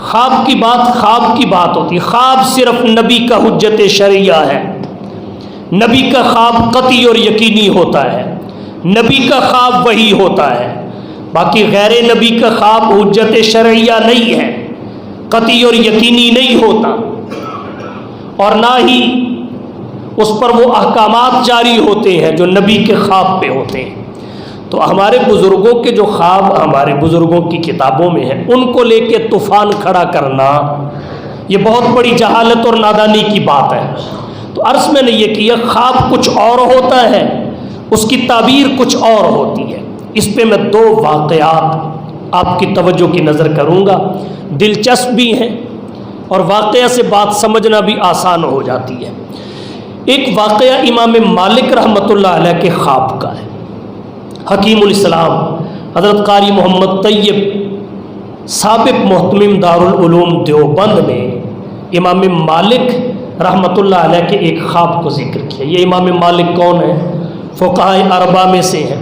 خواب کی بات ہوتی ہے۔ خواب صرف نبی کا حجت شرعیہ ہے، نبی کا خواب قطعی اور یقینی ہوتا ہے، نبی کا خواب وہی ہوتا ہے، باقی غیر نبی کا خواب حجت شرعیہ نہیں ہے، قطعی اور یقینی نہیں ہوتا، اور نہ ہی اس پر وہ احکامات جاری ہوتے ہیں جو نبی کے خواب پہ ہوتے ہیں۔ تو ہمارے بزرگوں کے جو خواب ہمارے بزرگوں کی کتابوں میں ہیں، ان کو لے کے طوفان کھڑا کرنا یہ بہت بڑی جہالت اور نادانی کی بات ہے۔ تو عرض میں نے یہ کیا، خواب کچھ اور ہوتا ہے، اس کی تعبیر کچھ اور ہوتی ہے۔ اس پہ میں 2 واقعات آپ کی توجہ کی نظر کروں گا، دلچسپ بھی ہیں اور واقعہ سے بات سمجھنا بھی آسان ہو جاتی ہے۔ ایک واقعہ امام مالک رحمۃ اللہ علیہ کے خواب کا ہے۔ حکیم الاسلام حضرت قاری محمد طیب سابق محتمم دارالعلوم دیوبند نے امام مالک رحمۃ اللہ علیہ کے ایک خواب کو ذکر کیا۔ یہ امام مالک کون ہے؟ فقہائے اربعہ میں سے ہیں۔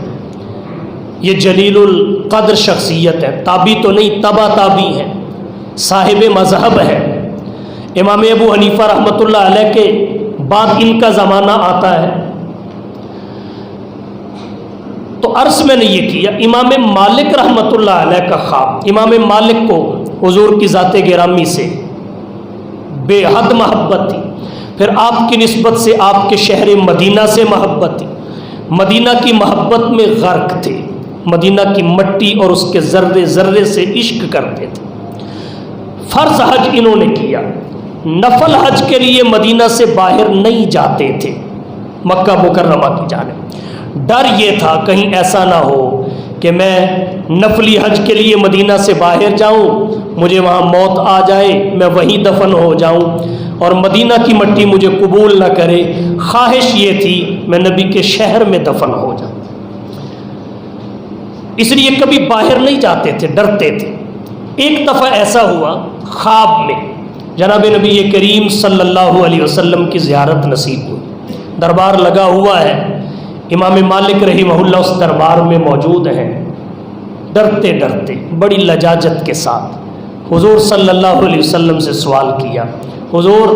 یہ جلیل القدر شخصیت ہے، تابی تو نہیں، تبا تابی ہے، صاحب مذہب ہے۔ امام ابو حنیفہ رحمۃ اللہ علیہ کے بعد ان کا زمانہ آتا ہے۔ تو عرض میں نے یہ کیا، امام مالک رحمۃ اللہ علیہ کا خواب، امام مالک کو حضور کی ذات گرامی سے بے حد محبت تھی، پھر آپ کی نسبت سے آپ کے شہر مدینہ سے محبت تھی، مدینہ کی محبت میں غرق تھے، مدینہ کی مٹی اور اس کے ذرے ذرے سے عشق کرتے تھے۔ فرض حج انہوں نے کیا، نفل حج کے لیے مدینہ سے باہر نہیں جاتے تھے مکہ مکرمہ کی جانب۔ ڈر یہ تھا کہیں ایسا نہ ہو کہ میں نفلی حج کے لیے مدینہ سے باہر جاؤں، مجھے وہاں موت آ جائے، میں وہیں دفن ہو جاؤں اور مدینہ کی مٹی مجھے قبول نہ کرے۔ خواہش یہ تھی میں نبی کے شہر میں دفن ہو جاؤں، اس لیے کبھی باہر نہیں جاتے تھے، ڈرتے تھے۔ ایک دفعہ ایسا ہوا، خواب میں جناب نبی کریم صلی اللہ علیہ وسلم کی زیارت نصیب ہوئی، دربار لگا ہوا ہے، امام مالک رحمہ اللہ اس دربار میں موجود ہیں۔ ڈرتے ڈرتے بڑی لجاجت کے ساتھ حضور صلی اللہ علیہ وسلم سے سوال کیا، حضور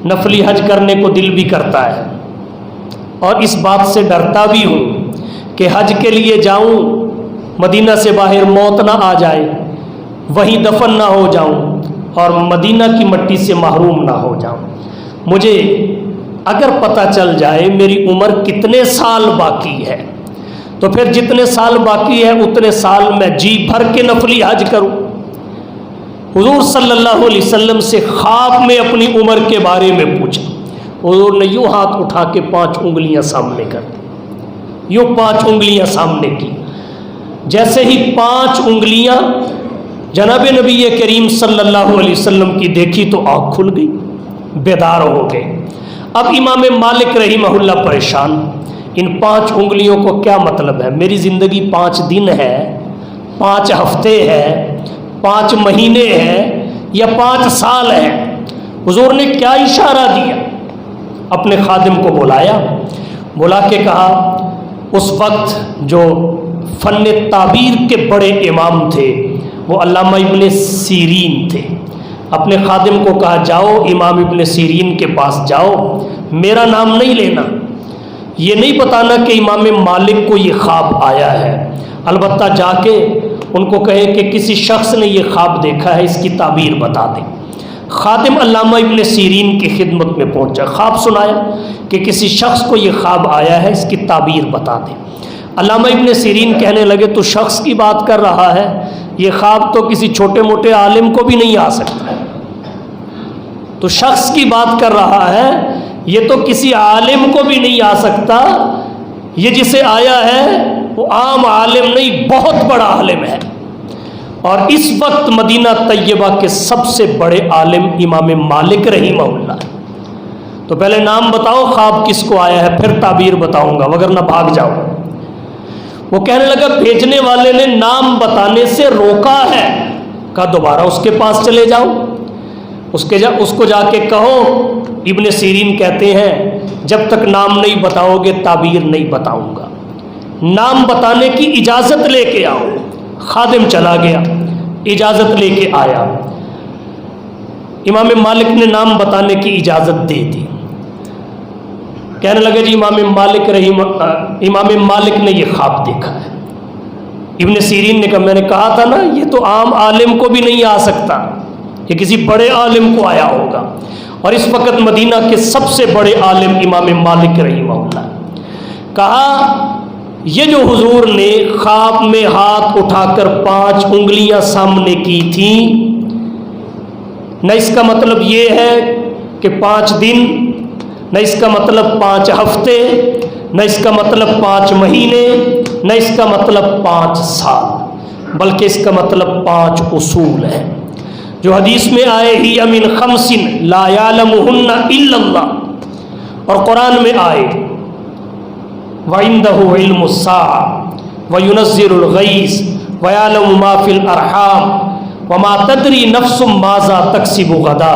نفلی حج کرنے کو دل بھی کرتا ہے اور اس بات سے ڈرتا بھی ہوں کہ حج کے لیے جاؤں، مدینہ سے باہر موت نہ آ جائے، وہیں دفن نہ ہو جاؤں اور مدینہ کی مٹی سے محروم نہ ہو جاؤں۔ مجھے اگر پتہ چل جائے میری عمر کتنے سال باقی ہے تو پھر جتنے سال باقی ہے اتنے سال میں جی بھر کے نفلی حج کروں۔ حضور صلی اللہ علیہ وسلم سے خواب میں اپنی عمر کے بارے میں پوچھا، حضور نے یوں ہاتھ اٹھا کے 5 انگلیاں سامنے کر دی، یوں 5 انگلیاں سامنے کی۔ جیسے ہی 5 انگلیاں جناب نبی کریم صلی اللہ علیہ وسلم کی دیکھی تو آنکھ کھل گئی، بیدار ہو گئے۔ اب امام مالک رحمہ اللہ پریشان، ان 5 انگلیوں کو کیا مطلب ہے؟ میری زندگی 5 دن ہے، 5 ہفتے ہے، 5 مہینے ہے یا 5 سال ہے؟ حضور نے کیا اشارہ دیا؟ اپنے خادم کو بلایا، بلا کے کہا، اس وقت جو فن تعبیر کے بڑے امام تھے وہ علامہ ابن سیرین تھے۔ اپنے خادم کو کہا، جاؤ امام ابن سیرین کے پاس جاؤ، میرا نام نہیں لینا، یہ نہیں بتانا کہ امام مالک کو یہ خواب آیا ہے، البتہ جا کے ان کو کہیں کہ کسی شخص نے یہ خواب دیکھا ہے، اس کی تعبیر بتا دیں۔ خادم علامہ ابن سیرین کی خدمت میں پہنچا، خواب سنایا کہ کسی شخص کو یہ خواب آیا ہے، اس کی تعبیر بتا دیں۔ علامہ ابن سیرین کہنے لگے، تو شخص کی بات کر رہا ہے، یہ خواب تو کسی چھوٹے موٹے عالم کو بھی نہیں آ سکتا، تو شخص کی بات کر رہا ہے، یہ تو کسی عالم کو بھی نہیں آ سکتا، یہ جسے آیا ہے وہ عام عالم نہیں، بہت بڑا عالم ہے۔ اور اس وقت مدینہ طیبہ کے سب سے بڑے عالم امام مالک رحمہ اللہ۔ تو پہلے نام بتاؤ خواب کس کو آیا ہے، پھر تعبیر بتاؤں گا، وگرنہ بھاگ جاؤ۔ وہ کہنے لگا، بھیجنے والے نے نام بتانے سے روکا ہے، کہا دوبارہ اس کے پاس چلے جاؤ، اس کو جا کے کہو، ابن سیرین کہتے ہیں جب تک نام نہیں بتاؤ گے تعبیر نہیں بتاؤں گا، نام بتانے کی اجازت لے کے آؤ۔ خادم چلا گیا، اجازت لے کے آیا، امام مالک نے نام بتانے کی اجازت دے دی۔ کہنے لگے، جی امام مالک نے یہ خواب دیکھا ہے۔ ابن سیرین نے کہا، میں نے کہا تھا نا، یہ تو عام عالم کو بھی نہیں آ سکتا، یہ کسی بڑے عالم کو آیا ہوگا۔ اور اس وقت مدینہ کے سب سے بڑے عالم امام مالک رحمہ اللہ، کہا یہ جو حضور نے خواب میں ہاتھ اٹھا کر 5 انگلیاں سامنے کی تھیں، نہ اس کا مطلب یہ ہے کہ 5 دن، نہ اس کا مطلب 5 ہفتے، نہ اس کا مطلب 5 مہینے، نہ اس کا مطلب 5 سال، بلکہ اس کا مطلب 5 اصول ہے جو حدیث میں آئے ہی من 5 لا یعلمہن الا اللہ، اور قرآن میں آئے وَعِندَهُ عِلْمُ السَّاعَةِ وَيُنَزِّلُ الْغَيْثَ وَيَعْلَمُ مَا فِي الْأَرْحَامِ وَمَا تَدْرِي نَفْسٌ مَاذَا تَكْسِبُ غَدًا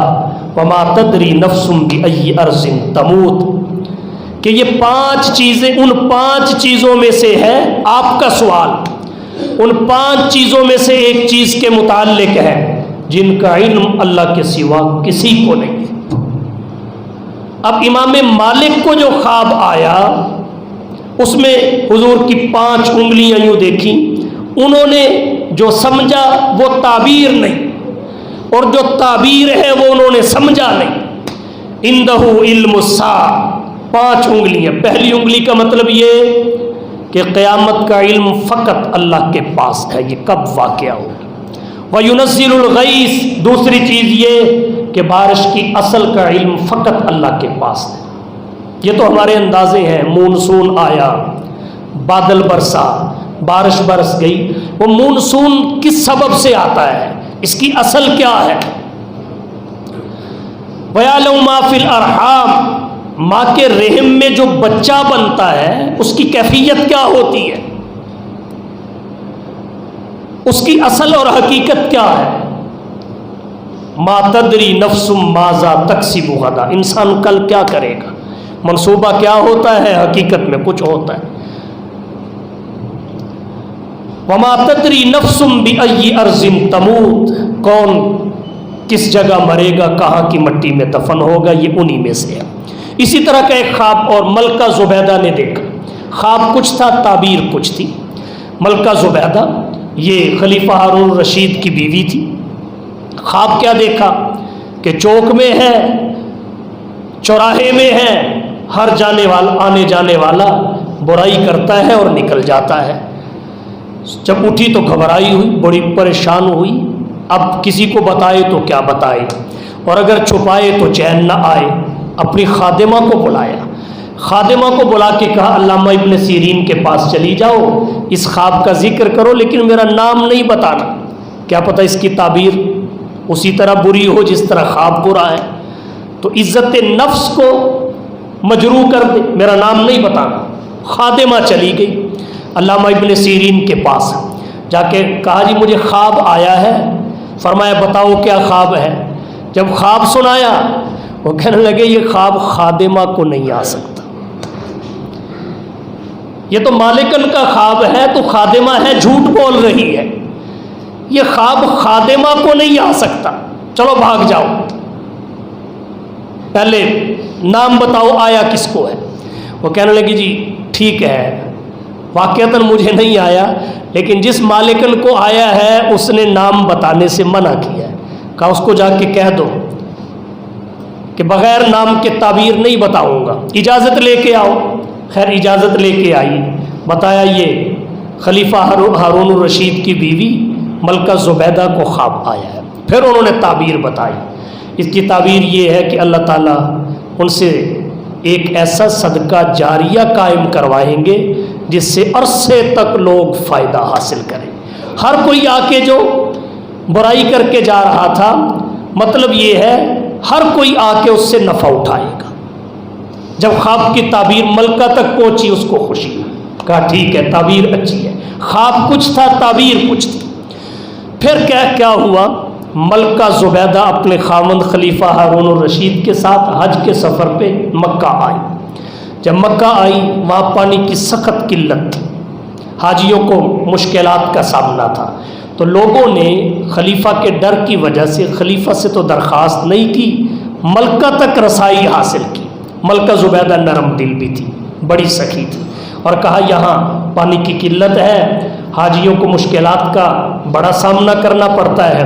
وَمَا تَدْرِي نَفْسٌ بِأَيِّ أَرْضٍ تَمُوتُ، کہ یہ 5 چیزیں، ان 5 چیزوں میں سے ہے آپ کا سوال، ان 5 چیزوں میں سے ایک چیز کے متعلق ہے جن کا علم اللہ کے سوا کسی کو نہیں ہے۔ اب امام مالک کو جو خواب آیا اس میں حضور کی 5 انگلیاں یوں دیکھی، انہوں نے جو سمجھا وہ تعبیر نہیں، اور جو تعبیر ہے وہ انہوں نے سمجھا نہیں۔ عندہ علم الساعہ، 5 انگلیاں، پہلی انگلی کا مطلب یہ کہ قیامت کا علم فقط اللہ کے پاس ہے، یہ کب واقعہ ہوگا۔ وَيُنَزِّلُ الْغَيْثَ، دوسری چیز یہ کہ بارش کی اصل کا علم فقط اللہ کے پاس ہے۔ یہ تو ہمارے اندازے ہیں، مونسون آیا، بادل برسا، بارش برس گئی، وہ مونسون کس سبب سے آتا ہے، اس کی اصل کیا ہے؟ وَيَعْلَمُ مَا فِي الْأَرْحَامِ، ماں کے رحم میں جو بچہ بنتا ہے اس کی کیفیت کیا ہوتی ہے، اس کی اصل اور حقیقت کیا ہے؟ مَا تَدْرِي نَفْسٌ مَاذَا تَكْسِبُ غَدًا، انسان کل کیا کرے گا، منصوبہ کیا ہوتا ہے، حقیقت میں کچھ ہوتا ہے۔ وَمَا تَدْرِي نَفْسٌ بِأَيِّ أَرْضٍ تَمُوتُ، کون کس جگہ مرے گا، کہاں کی مٹی میں دفن ہوگا، یہ انہی میں سے ہے۔ اسی طرح کا ایک خواب اور ملکہ زبیدہ نے دیکھا، خواب کچھ تھا، تعبیر کچھ تھی۔ ملکہ زبیدہ یہ خلیفہ ہارون الرشید کی بیوی تھی۔ خواب کیا دیکھا کہ چوک میں ہے، چوراہے میں ہے، ہر آنے جانے والا برائی کرتا ہے اور نکل جاتا ہے۔ جب اٹھی تو گھبرائی ہوئی، بڑی پریشان ہوئی، اب کسی کو بتائے تو کیا بتائے، اور اگر چھپائے تو چین نہ آئے۔ اپنی خادمہ کو بلایا، خادمہ کو بلا کے کہا علامہ ابن سیرین کے پاس چلی جاؤ، اس خواب کا ذکر کرو لیکن میرا نام نہیں بتانا، کیا پتہ اس کی تعبیر اسی طرح بری ہو جس طرح خواب برا ہے، تو عزت نفس کو مجروح کر دے، میرا نام نہیں بتانا۔ خادمہ چلی گئی علامہ ابن سیرین کے پاس، جا کے کہا جی مجھے خواب آیا ہے۔ فرمایا بتاؤ کیا خواب ہے۔ جب خواب سنایا وہ کہنے لگے یہ خواب خادمہ کو نہیں آ سکتا، یہ تو مالکن کا خواب ہے، تو خادمہ ہے جھوٹ بول رہی ہے، یہ خواب خادمہ کو نہیں آ سکتا، چلو بھاگ جاؤ، پہلے نام بتاؤ آیا کس کو ہے۔ وہ کہنے لگی جی ٹھیک ہے، واقعتاً مجھے نہیں آیا، لیکن جس مالکن کو آیا ہے اس نے نام بتانے سے منع کیا ہے، کہا اس کو جا کے کہہ دو کہ بغیر نام کے تعبیر نہیں بتاؤں گا، اجازت لے کے آؤ۔ خیر اجازت لے کے آئی، بتایا یہ خلیفہ ہارون الرشید کی بیوی ملکہ زبیدہ کو خواب آیا ہے۔ پھر انہوں نے تعبیر بتائی، اس کی تعبیر یہ ہے کہ اللہ تعالیٰ ان سے ایک ایسا صدقہ جاریہ قائم کروائیں گے جس سے عرصے تک لوگ فائدہ حاصل کریں۔ ہر کوئی آ کے جو برائی کر کے جا رہا تھا، مطلب یہ ہے ہر کوئی آ کے اس سے نفع اٹھائے گا۔ جب خواب کی تعبیر ملکہ تک پہنچی اس کو خوشی ہوئی، کہا ٹھیک ہے تعبیر اچھی ہے، خواب کچھ تھا تعبیر کچھ تھی۔ پھر کیا ہوا، ملکہ زبیدہ اپنے خاوند خلیفہ ہارون الرشید کے ساتھ حج کے سفر پہ مکہ آئی۔ جب مکہ آئی وہاں پانی کی سخت قلت تھی، حاجیوں کو مشکلات کا سامنا تھا، تو لوگوں نے خلیفہ کے ڈر کی وجہ سے خلیفہ سے تو درخواست نہیں کی، ملکہ تک رسائی حاصل کی۔ ملکہ زبیدہ نرم دل بھی تھی، بڑی سخی تھی، اور کہا یہاں پانی کی قلت ہے، حاجیوں کو مشکلات کا بڑا سامنا کرنا پڑتا ہے،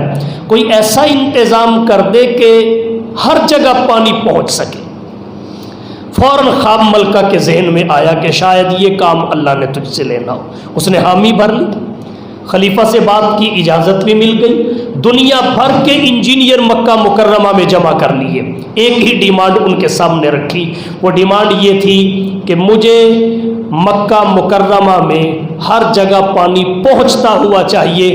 کوئی ایسا انتظام کر دے کہ ہر جگہ پانی پہنچ سکے۔ فوراً خواب ملکہ کے ذہن میں آیا کہ شاید یہ کام اللہ نے تجھ سے لینا ہو۔ اس نے حامی بھر لی، خلیفہ سے بات کی، اجازت بھی مل گئی۔ دنیا بھر کے انجینئر مکہ مکرمہ میں جمع کر لیے، ایک ہی ڈیمانڈ ان کے سامنے رکھی۔ وہ ڈیمانڈ یہ تھی کہ مجھے مکہ مکرمہ میں ہر جگہ پانی پہنچتا ہوا چاہیے۔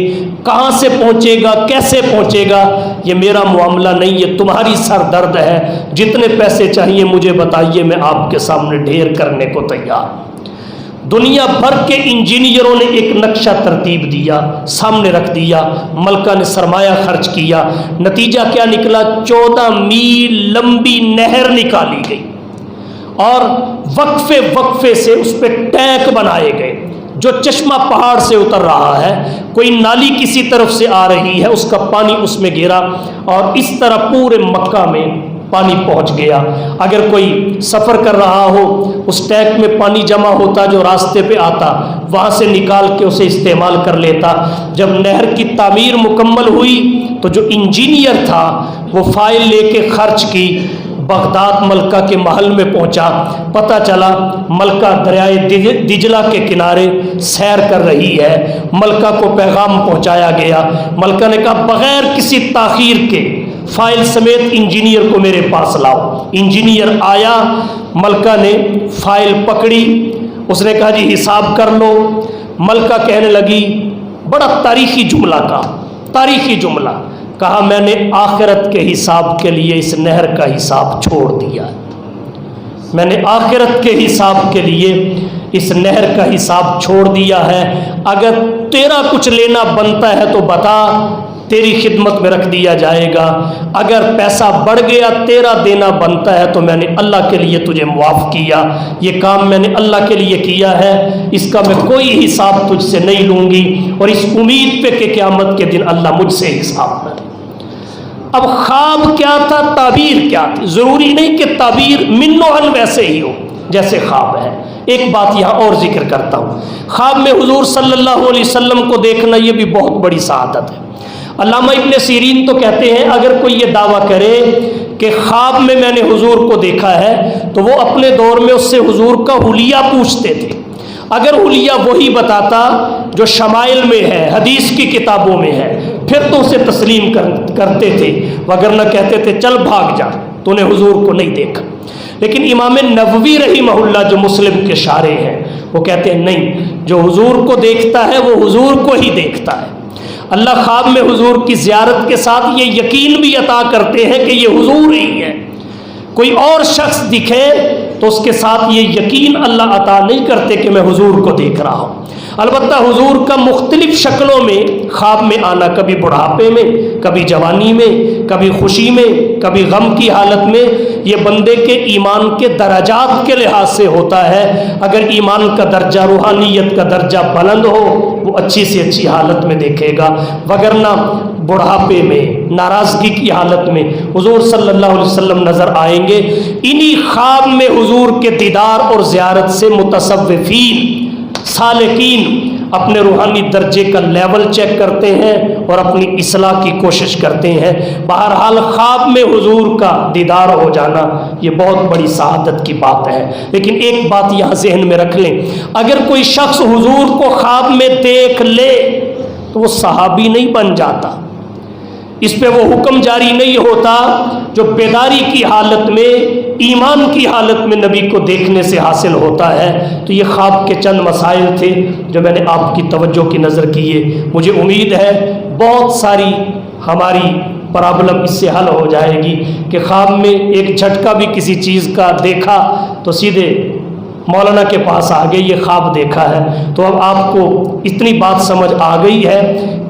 کہاں سے پہنچے گا، کیسے پہنچے گا، یہ میرا معاملہ نہیں، یہ تمہاری سر درد ہے۔ جتنے پیسے چاہیے مجھے بتائیے، میں آپ کے سامنے ڈھیر کرنے کو تیار۔ دنیا بھر کے انجینئروں نے ایک نقشہ ترتیب دیا، سامنے رکھ دیا، ملکہ نے سرمایہ خرچ کیا۔ نتیجہ کیا نکلا؟ 14 میل لمبی نہر نکالی گئی اور وقفے وقفے سے اس پہ ٹینک بنائے گئے۔ جو چشمہ پہاڑ سے اتر رہا ہے، کوئی نالی کسی طرف سے آ رہی ہے، اس کا پانی اس میں گرا اور اس طرح پورے مکہ میں پانی پہنچ گیا۔ اگر کوئی سفر کر رہا ہو، اس ٹینک میں پانی جمع ہوتا، جو راستے پہ آتا وہاں سے نکال کے اسے استعمال کر لیتا۔ جب نہر کی تعمیر مکمل ہوئی تو جو انجینئر تھا وہ فائل لے کے خرچ کی، بغداد ملکہ کے محل میں پہنچا۔ پتہ چلا ملکہ دریائے دجلہ کے کنارے سیر کر رہی ہے۔ ملکہ کو پیغام پہنچایا گیا۔ ملکہ نے کہا بغیر کسی تاخیر کے فائل سمیت انجینئر کو میرے پاس لاؤ۔ انجینئر آیا، ملکہ نے فائل پکڑی، اس نے کہا جی حساب کر لو۔ ملکہ کہنے لگی، بڑا تاریخی جملہ کہا، تاریخی جملہ کہا، میں نے آخرت کے حساب کے لیے اس نہر کا حساب چھوڑ دیا، میں نے آخرت کے حساب کے لیے اس نہر کا حساب چھوڑ دیا ہے۔ اگر تیرا کچھ لینا بنتا ہے تو بتا، تیری خدمت میں رکھ دیا جائے گا۔ اگر پیسہ بڑھ گیا، تیرا دینا بنتا ہے تو میں نے اللہ کے لیے تجھے معاف کیا، یہ کام میں نے اللہ کے لیے کیا ہے، اس کا میں کوئی حساب تجھ سے نہیں لوں گی، اور اس امید پہ کہ قیامت کے دن اللہ مجھ سے حساب نہ لے۔ اب خواب کیا تھا، تعبیر کیا تھی؟ ضروری نہیں کہ تعبیر من نوعاً ویسے ہی ہو جیسے خواب ہے۔ ایک بات یہاں اور ذکر کرتا ہوں، خواب میں حضور صلی اللہ علیہ وسلم کو دیکھنا یہ بھی بہت بڑی سعادت ہے۔ علامہ ابن سیرین تو کہتے ہیں اگر کوئی یہ دعویٰ کرے کہ خواب میں نے حضور کو دیکھا ہے تو وہ اپنے دور میں اس سے حضور کا حلیہ پوچھتے تھے۔ اگر حلیہ وہی بتاتا جو شمائل میں ہے، حدیث کی کتابوں میں ہے، پھر تو اسے تسلیم کرتے تھے، وگرنہ کہتے تھے چل بھاگ جا، تو نے حضور کو نہیں دیکھا۔ لیکن امام نووی رحمہ اللہ جو مسلم کے شارح ہیں وہ کہتے ہیں نہیں، جو حضور کو دیکھتا ہے وہ حضور کو ہی دیکھتا ہے۔ اللہ خواب میں حضور کی زیارت کے ساتھ یہ یقین بھی عطا کرتے ہیں کہ یہ حضور ہی ہے۔ کوئی اور شخص دکھے تو اس کے ساتھ یہ یقین اللہ عطا نہیں کرتے کہ میں حضور کو دیکھ رہا ہوں۔ البتہ حضور کا مختلف شکلوں میں خواب میں آنا، کبھی بڑھاپے میں، کبھی جوانی میں، کبھی خوشی میں، کبھی غم کی حالت میں، یہ بندے کے ایمان کے درجات کے لحاظ سے ہوتا ہے۔ اگر ایمان کا درجہ، روحانیت کا درجہ بلند ہو وہ اچھی سے اچھی حالت میں دیکھے گا، وگرنہ بڑھاپے میں، ناراضگی کی حالت میں حضور صلی اللہ علیہ وسلم نظر آئیں گے۔ انہی خواب میں حضور کے دیدار اور زیارت سے متصوفین، سالکین اپنے روحانی درجے کا لیول چیک کرتے ہیں اور اپنی اصلاح کی کوشش کرتے ہیں۔ بہرحال خواب میں حضور کا دیدار ہو جانا یہ بہت بڑی سعادت کی بات ہے۔ لیکن ایک بات یہاں ذہن میں رکھ لیں، اگر کوئی شخص حضور کو خواب میں دیکھ لے تو وہ صحابی نہیں بن جاتا، اس پہ وہ حکم جاری نہیں ہوتا جو بیداری کی حالت میں، ایمان کی حالت میں نبی کو دیکھنے سے حاصل ہوتا ہے۔ تو یہ خواب کے چند مسائل تھے جو میں نے آپ کی توجہ کی نظر کیے۔ مجھے امید ہے بہت ساری ہماری پرابلم اس سے حل ہو جائے گی کہ خواب میں ایک جھٹکا بھی کسی چیز کا دیکھا تو سیدھے مولانا کے پاس آ گئے، یہ خواب دیکھا ہے۔ تو اب آپ کو اتنی بات سمجھ آ گئی ہے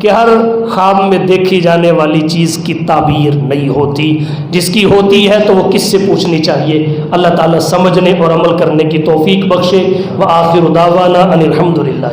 کہ ہر خواب میں دیکھی جانے والی چیز کی تعبیر نہیں ہوتی، جس کی ہوتی ہے تو وہ کس سے پوچھنی چاہیے۔ اللہ تعالیٰ سمجھنے اور عمل کرنے کی توفیق بخشے۔ وآخر دعوانا ان الحمدللہ۔